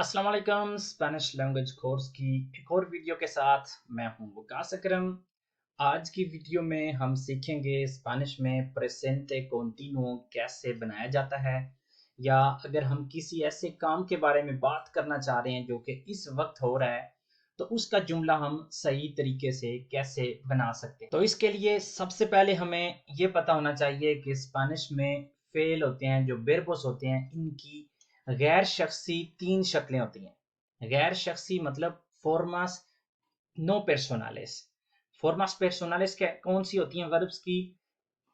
अस्सलाम वालेकुम। Spanish language course की एक और वीडियो के साथ मैं हूं वकास अकरम। आज की वीडियो में हम सीखेंगे स्पेनिश में प्रेजेंटे कंटिन्यूओ कैसे बनाया जाता है, या अगर हम किसी ऐसे काम के बारे में बात करना चाह रहे हैं जो कि इस वक्त हो रहा है तो उसका जुमला हम सही तरीके से कैसे बना सकते हैं। तो इसके लिए सबसे पहले हमें ये पता होना चाहिए कि स्पेनिश में फेल होते हैं, जो वर्ब्स होते हैं, इनकी गैर शख्सी तीन शक्लें होती हैं। गैर शख्सी मतलब फॉर्मास नो पर्सोनालिस। फॉर्मास पर्सोनालिस क्या कौन सी होती हैं वर्ब्स की?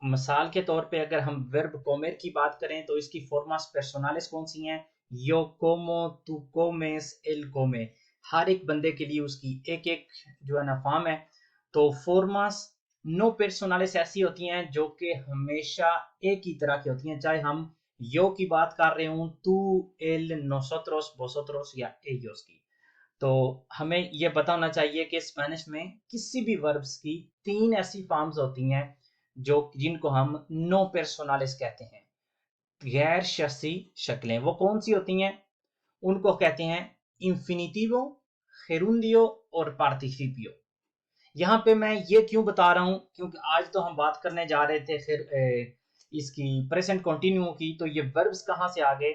मिसाल के तौर पे अगर हम वर्ब कोमेर की बात करें तो इसकी फॉर्मास पर्सोनालिस कौन सी हैं? यो कोमो, तू कोमेस, एल कोमे। हर एक बंदे के लिए उसकी एक एक जो है ना फॉर्म है। तो फॉर्मास नो पर्सोनालिस ऐसी होती हैं जो कि हमेशा एक ही तरह की होती हैं, चाहे हम यो की बात कर रहे हूं, तू, एल, नोसोत्रोस, वोसोत्रोस या एयोस की। तो हमें यह पता होना चाहिए कि स्पेनिश में किसी भी वर्ब्स की तीन ऐसी फॉर्म्स होती हैं जो जिनको हम नो पर्सोनालिस कहते हैं, गैर शख्सी शक्लें। वो कौन सी होती हैं? उनको कहते हैं इंफिनिटिवो, गेरुंडियो और पार्टिसिपियो। यहाँ पे मैं ये क्यों बता रहा हूँ, क्योंकि आज तो हम बात करने जा रहे थे फिर इसकी प्रेजेंट कंटिन्यू की। तो ये वर्ब्स कहाँ से आ गए?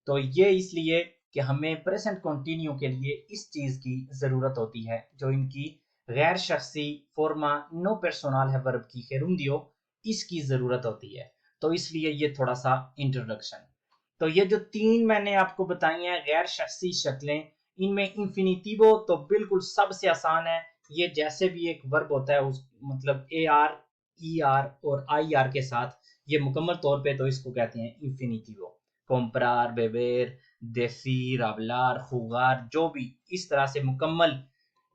तो ये इसलिए कि हमें प्रेजेंट कंटिन्यू के लिए इस चीज की जरूरत होती है, जो इनकी गैर शख्सी फॉर्मा नो पर्सोनल है वर्ब की गेरुंडियो, इसकी जरूरत होती है। तो इसलिए ये थोड़ा सा इंट्रोडक्शन। तो ये जो तीन मैंने आपको बताई हैं गैर शख्सी शक्लें, इनमें इंफिनिटिवो तो बिल्कुल सबसे आसान है। ये जैसे भी एक वर्ब होता है उस मतलब ए आर, ई आर और आई आर के साथ, ये मुकम्मल तौर पे तो इसको कहते हैं इंफिनिटिवो। comprar, beber, decir, hablar, jugar, जो भी इस तरह से मुकम्मल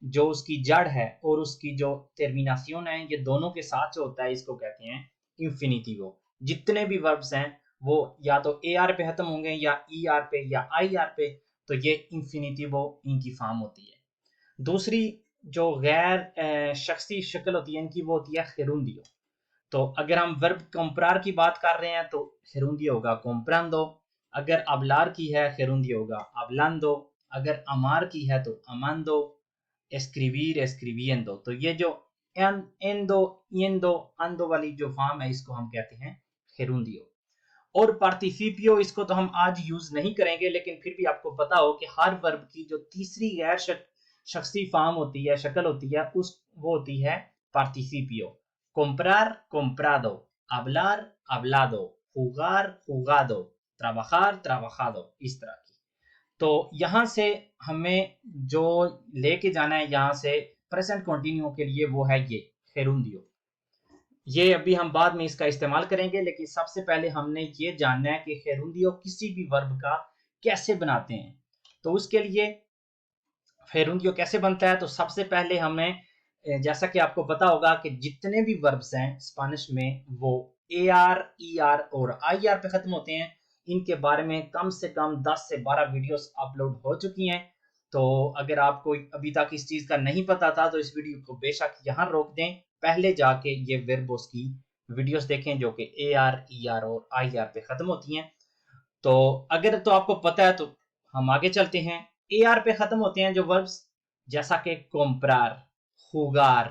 जो उसकी जड़ है और उसकी जो टर्मिनेशन है, ये दोनों के साथ जो होता है इसको कहते हैं इंफिनिटिवो। जितने भी वर्ब्स हैं वो या तो ए आर पे खत्म होंगे या ई आर पे या आई आर पे, तो ये इंफिनिटिवो इनकी फॉर्म होती है। दूसरी जो गैर शख्सी शक्ल होती है इनकी, वो होती है गेरुंडियो। तो अगर हम वर्ब कंप्रार की बात कर रहे हैं तो गेरुंडियो होगा comprando। अगर अबलार की है गेरुंडियो होगा hablando। अगर अमार की है तो amando। escribir escribiendo। तो ये जो एंदो, येंदो, अंदो वाली जो फॉर्म है इसको हम कहते हैं गेरुंडियो। और पार्टिसिपियो इसको तो हम आज यूज नहीं करेंगे, लेकिन फिर भी आपको पता हो कि हर वर्ब की जो तीसरी गैर शख्सी फॉर्म होती है, शक्ल होती है, उस वो होती है पार्टिसिपियो। comprar, comprado, hablar, hablado, jugar, jugado, trabajar, trabajado, इस तरह की। तो यहां से हमें जो लेके जाना है यहां से प्रेजेंट कंटिन्यू के लिए, वो है ये गेरुंडियो। ये अभी हम बाद में इसका इस्तेमाल करेंगे, लेकिन सबसे पहले हमने ये जानना है कि गेरुंडियो किसी भी वर्ब का कैसे बनाते हैं। तो उसके लिए गेरुंडियो कैसे बनता है, तो सबसे पहले हमें जैसा कि आपको पता होगा कि जितने भी वर्ब्स हैं स्पेनिश में वो ए आर, ई आर और आई आर पे खत्म होते हैं। इनके बारे में कम से कम 10 से 12 वीडियोस अपलोड हो चुकी हैं। तो अगर आपको अभी तक इस चीज का नहीं पता था तो इस वीडियो को बेशक यहाँ रोक दें, पहले जाके ये वर्ब्स की वीडियोस देखें जो कि ए आर, ई आर और आई आर पे खत्म होती हैं। तो अगर तो आपको पता है तो हम आगे चलते हैं। ए आर पे खत्म होते हैं जो वर्ब्स, जैसा कि comprar, jugar,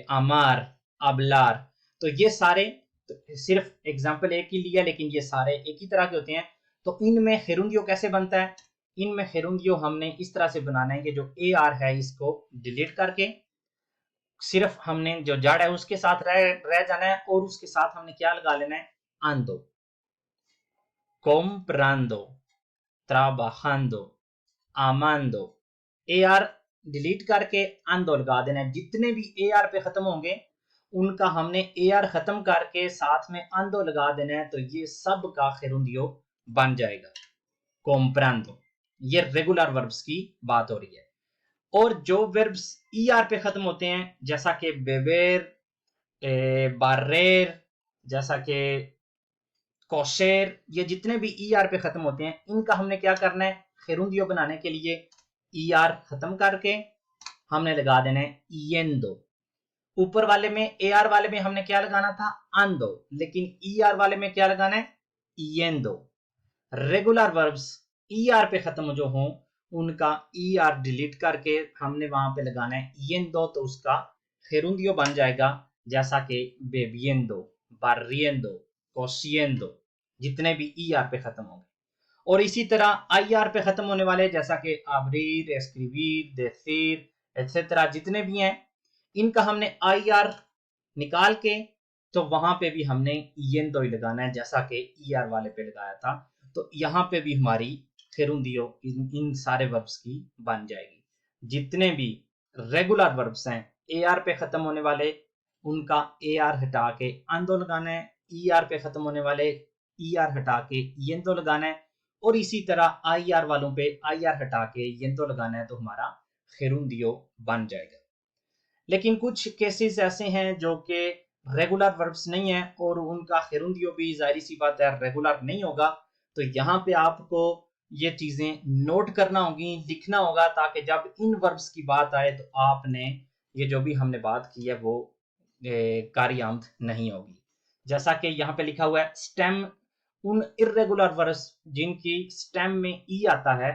amar, hablar। तो ये सारे, तो सिर्फ एग्जांपल एक ही लिया लेकिन ये सारे एक ही तरह के होते हैं। तो इनमें गेरुंडियो कैसे बनता है? इनमें गेरुंडियो हमने इस तरह से बनाना है कि जो ए आर है इसको डिलीट करके सिर्फ हमने जो जड़ है उसके साथ रह जाना है, और उसके साथ हमने क्या लगा लेना है? ando, comprando, trabajando, amando। A R delete करके अंदो लगा देना है। जितने भी ए आर पे खत्म होंगे उनका हमने ए आर खत्म करके साथ में अंदो लगा देना है, तो ये सब का गेरुंडियो बन जाएगा comprando। ये रेगुलर वर्ब्स की बात हो रही है। और जो वर्ब्स ई आर पे खत्म होते हैं, जैसा कि बेबेर, बार्रेर, जैसा कि कोशेर, ये जितने भी ई आर पे खत्म होते हैं इनका हमने क्या करना है? गेरुंडियो बनाने के लिए ई आर खत्म करके हमने लगा देना है येंदो। ऊपर वाले में ए आर वाले में हमने क्या लगाना था? आंदो, लेकिन ई आर वाले में क्या लगाना है? येंदो। रेगुलर वर्ब्स ER पे खत्म जो हों उनका ER डिलीट करके हमने वहां पे लगाना है yendo, तो उसका gerundio बन जाएगा जैसा कि bebiendo, barriendo, cosiendo, जितने भी ER पे खत्म होंगे। और इसी तरह IR पे खत्म होने वाले जैसा कि abrir, escribir, decir, etc. जितने भी हैं इनका हमने IR निकाल के तो वहां पे भी हमने yendo ही लगाना है जैसा कि ER वाले पे लगाया था। तो यहाँ पे भी हमारी gerundio इन सारे वर्ब्स की बन जाएगी। जितने भी रेगुलर वर्ब्स हैं AR पे खत्म होने वाले उनका AR हटा के ando लगाना है, ER पे खत्म होने वाले ER हटा के yendo लगाना है, और इसी तरह IR वालों पे IR हटा के yendo लगाना है, तो हमारा gerundio बन जाएगा। लेकिन कुछ केसेस ऐसे हैं जो कि रेगुलर वर्ब्स नहीं है और उनका gerundio भी जाहिर सी बात है रेगुलर नहीं होगा। तो यहाँ पे आपको ये चीजें नोट करना होगी, लिखना होगा, ताकि जब इन वर्ब्स की बात आए तो आपने ये जो भी हमने बात की है वो कार्यान्त नहीं होगी। जैसा कि यहाँ पे लिखा हुआ है स्टेम, उन इर्रेगुलर वर्ब्स जिनकी स्टेम में ई आता है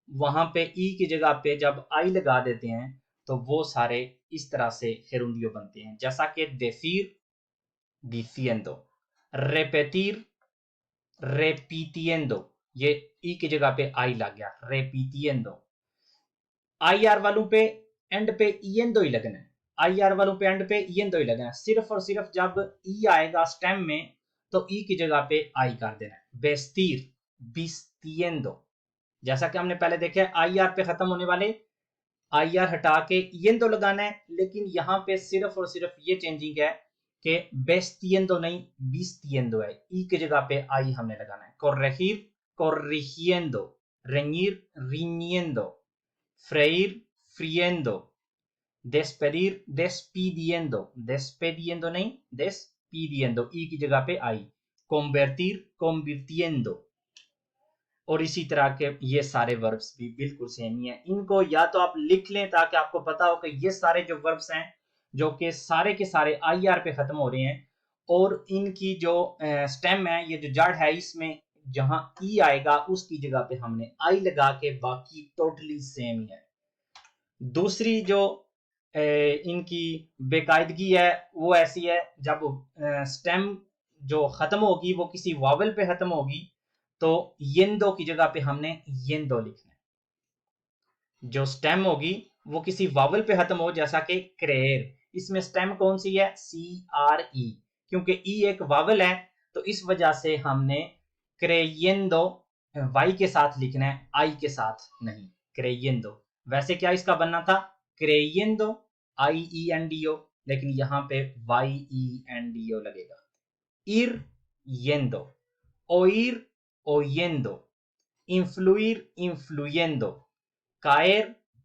वहां पे ई की जगह पे जब आई लगा देते हैं तो वो सारे इस तरह से gerundio बनते हैं, जैसा कि decir, diciendo, repetir, repitiendo, ये ई की जगह पे आई लग गया, repitiendo। IR वालों पे एंड पे yendo ही लगना है, IR वालों पे एंड पे yendo ही लगना है। सिर्फ और सिर्फ जब ई आएगा स्टेम में तो ई की जगह पे आई कर देना है। vestir, vistiendo, जैसा कि हमने पहले देखा है IR पे खत्म होने वाले IR हटा के yendo लगाना है, लेकिन यहाँ पे सिर्फ और सिर्फ ये चेंजिंग है कि vestiendo नहीं vistiendo है, ई की जगह पे आई हमने लगाना है। corregir, corrigiendo, reñir, riñendo, freír, friendo, despedir, despidiendo, despediendo नहीं despidiendo, ई की जगह पे आई, convertir, convirtiendo, और इसी तरह के ये सारे वर्ब्स भी बिल्कुल सेम ही हैं। इनको या तो आप लिख लें ताकि आपको पता हो कि ये सारे जो वर्ब्स हैं जो कि सारे के सारे IR पे खत्म हो रहे हैं, और इनकी जो स्टेम है, ये जो जड़ है, इसमें जहां ई आएगा उसकी जगह पे हमने आई लगा के बाकी टोटली सेम ही है। दूसरी जो इनकी बेकायदगी है वो ऐसी है, जब स्टेम जो खत्म होगी वो किसी वावल पे खत्म होगी तो येंदो की जगह पे हमने येंदो लिखना है। जो स्टेम होगी वो किसी वावल पे खत्म हो, जैसा कि क्रेर, इसमें स्टेम कौन सी है CRE, क्योंकि ई एक वावल है तो इस वजह से हमने क्रेयेंदो वाई के साथ लिखना है, आई के साथ नहीं, क्रेयेंदो। वैसे क्या इसका बनना था क्रेयेंदो IENDO, लेकिन यहाँ पे YENDO लगेगा। ir yendo, oír oyendo, influir influyendo, caer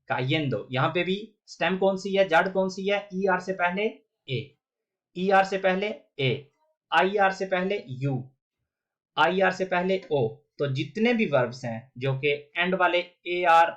cayendo। यहां पे भी स्टेम कौन सी है, जड़ कौन सी है, ER से पहले ए, ER से पहले ए, IR से पहले यू, IR से पहले ओ। तो जितने भी वर्ब्स हैं जो कि एंड वाले AR,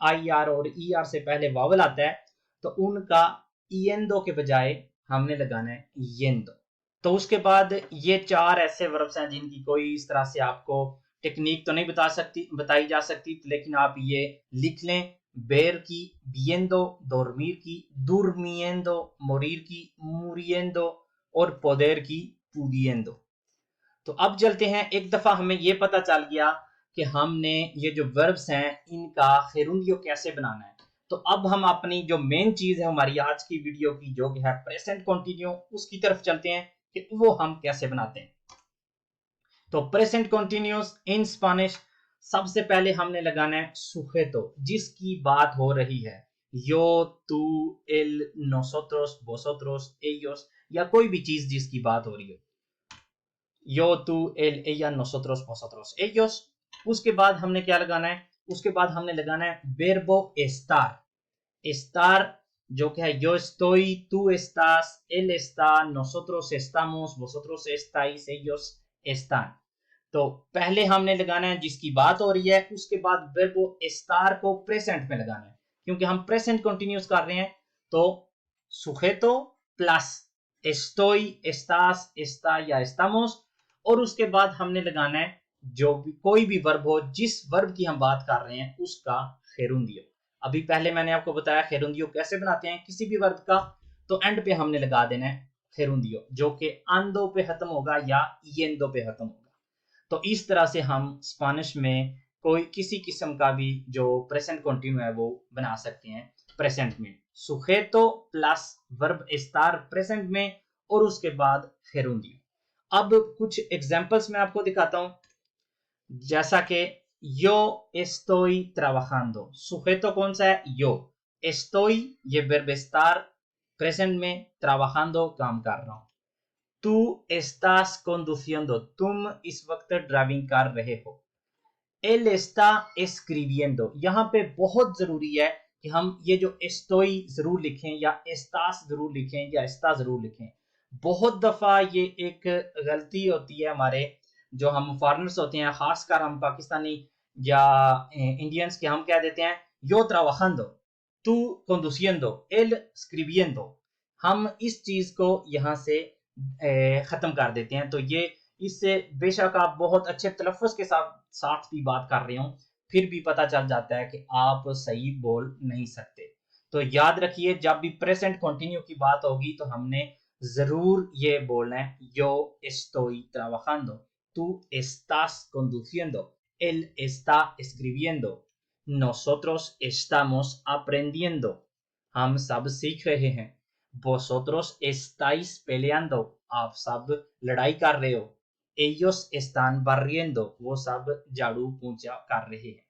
IR और ER से पहले वावल आता है तो उनका इएंदो के बजाय हमने लगाना है येंदो। तो उसके बाद ये चार ऐसे वर्ब्स हैं जिनकी कोई इस तरह से आपको टेक्निक तो नहीं बताई जा सकती, लेकिन आप ये लिख लें, बेर की बियेंदो, दोरमीर की दुर्मियेंदो, मोरीर की मुरियेंदो और पोदेर की पुदियेंदो। तो अब चलते हैं, एक दफा हमें ये पता चल गया कि हमने ये जो वर्ब्स हैं इनका gerundio कैसे बनाना है, तो अब हम अपनी जो मेन चीज है हमारी आज की वीडियो की जो है प्रेजेंट कंटिन्यू, उसकी तरफ चलते हैं कि वो हम कैसे बनाते हैं। तो प्रेजेंट कंटिन्यूस इन स्पेनिश, सबसे पहले हमने लगाना है सुजेतो, जिसकी बात हो रही है, yo, tú, él, nosotros, vosotros, ellos, या कोई भी चीज जिसकी बात हो रही हो, yo, tú, él, ella, nosotros, vosotros, ellos। उसके बाद हमने क्या लगाना है, उसके बाद हमने लगाना है verbo estar, estar जो क्या है, yo estoy, tú estás, él está, nosotros estamos, vosotros estáis, ellos están। तो पहले हमने लगाना है जिसकी बात हो रही है, उसके बाद verbo estar को प्रेजेंट में लगाना है, क्योंकि हम प्रेजेंट कंटिन्यूस कर रहे हैं। तो sujeto plus estoy, estás, está या estamos, और उसके बाद हमने लगाना है जो भी कोई भी वर्ब हो, जिस वर्ब की हम बात कर रहे हैं उसका gerundio। अभी पहले मैंने आपको बताया gerundio कैसे बनाते हैं किसी भी वर्ब का, तो एंड पे हमने लगा देना है gerundio, जो कि ando पे खत्म होगा या yendo पे खत्म होगा। तो इस तरह से हम स्पेनिश में कोई किसी किस्म का भी जो प्रेजेंट कंटिन्यू है वो बना सकते हैं प्रेजेंट में, सुजेतो प्लस वर्ब estar प्रेजेंट में और उसके बाद gerundio। अब कुछ एग्जांपल्स मैं आपको दिखाता हूं, जैसा कि yo estoy trabajando, सुजेतो कौन सा है, yo, estoy ये वर्ब estar प्रेजेंट में, trabajando काम कर रहा हूं। तू estás conduciendo, तुम इस वक्त ड्राइविंग कर रहे हो। él está escribiendo, यहां पे बहुत जरूरी है कि हम ये जो estoy जरूर लिखें या estás जरूर लिखें या está जरूर लिखें। बहुत दफा ये एक गलती होती है हमारे जो हम फॉरेनर्स होते हैं, खासकर हम पाकिस्तानी या इंडियंस के, हम कह देते हैं yo trabajando, tú conduciendo, él escribiendo। हम इस चीज को यहां से खत्म कर देते हैं। तो ये इससे बेशक आप बहुत अच्छे तलफ़ुज़ के साथ भी बात कर रहे हो, फिर भी पता चल जाता है कि आप सही बोल नहीं सकते। तो याद रखिए जब भी प्रेजेंट कंटिन्यू की बात होगी तो हमने जरूर ये बोलना है yo estoy trabajando, tú estás conduciendo, él está escribiendo, nosotros estamos aprendiendo, हम सब सीख रहे हैं, vosotros estáis peleando, आप सब लड़ाई कर रहे हो, ellos están barriendo, वो सब झाड़ू पोंछा कर रहे हैं।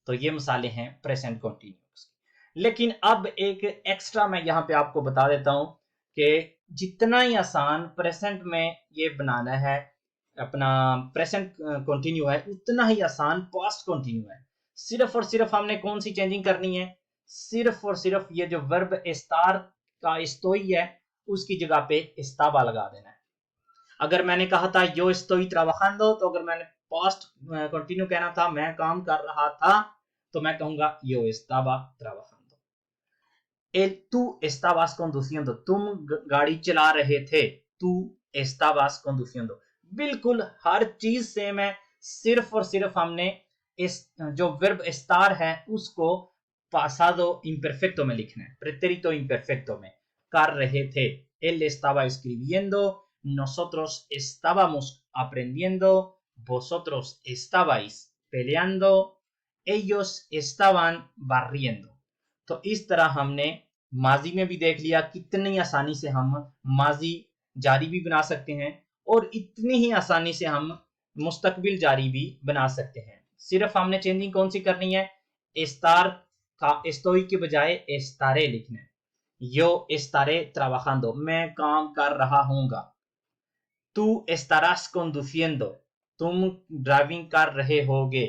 तो ये मिसालें हैं प्रेजेंट कंटिन्यूअस की। लेकिन अब एक एक्स्ट्रा मैं यहाँ पे आपको बता देता हूँ कि जितना ही आसान प्रेजेंट में ये बनाना है, अपना प्रेजेंट कंटिन्यू है, उतना ही आसान पास्ट कंटिन्यू है। सिर्फ और सिर्फ हमने कौन सी चेंजिंग करनी है, सिर्फ और सिर्फ ये जो वर्ब estar का estoy है उसकी जगह पे estaba लगा देना है। अगर मैंने कहा था yo estoy trabajando, तो अगर मैंने पास्ट कंटिन्यू कहना था, मैं काम कर रहा था, तो मैं कहूंगा yo estaba trabajando। tú estabas conduciendo, तुम गाड़ी चला रहे थे, tú estabas conduciendo। बिल्कुल हर चीज सेम है, सिर्फ और सिर्फ हमने इस जो वर्ब estar है उसको pasado imperfecto में लिखना है, pretérito imperfecto में, कर रहे थे। él estaba escribiendo, nosotros estábamos aprendiendo, vosotros estabais peleando, ellos estaban barriendo। तो इस तरह हमने माजी में भी देख लिया कितनी आसानी से हम माजी जारी भी बना सकते हैं और इतनी ही आसानी से हम मुस्तकबिल जारी भी बना सकते हैं। सिर्फ हमने चेंजिंग कौन सी करनी है, estar का estoy के बजाय estaré लिखना है। yo estaré trabajando, मैं काम कर रहा हूँगा। tú estarás conduciendo, तुम ड्राइविंग कर रहे होगे।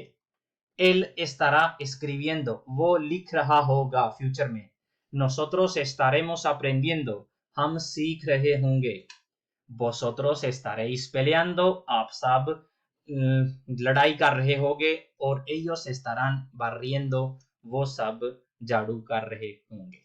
él estará escribiendo, वो लिख रहा होगा फ्यूचर में। nosotros estaremos aprendiendo, हम सीख रहे होंगे। vosotros estaréis peleando, आप सब लड़ाई कर रहे होगे। और ellos estarán barriendo, वो सब झाड़ू कर रहे होंगे।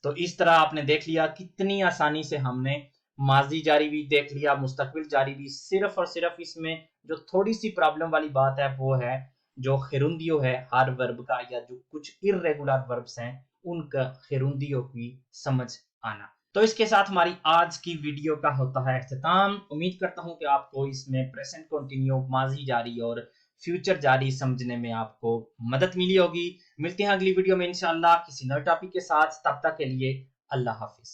तो इस तरह आपने देख लिया कितनी आसानी से हमने माजी जारी भी देख लिया, मुस्तकबिल जारी भी। सिर्फ और सिर्फ इसमें जो थोड़ी सी प्रॉब्लम वाली बात है वो है जो gerundio है हर वर्ब का, या जो कुछ इर्रेगुलर वर्ब्स हैं उनका gerundio की समझ आना। तो इसके साथ हमारी आज की वीडियो का होता है इख्तिताम। उम्मीद करता हूं कि आपको इसमें प्रेजेंट कंटिन्यू, माजी जारी और फ्यूचर जारी समझने में आपको मदद मिली होगी। मिलते हैं अगली वीडियो में इंशाअल्लाह किसी नए टॉपिक के साथ। तब तक के लिए अल्लाह हाफिज।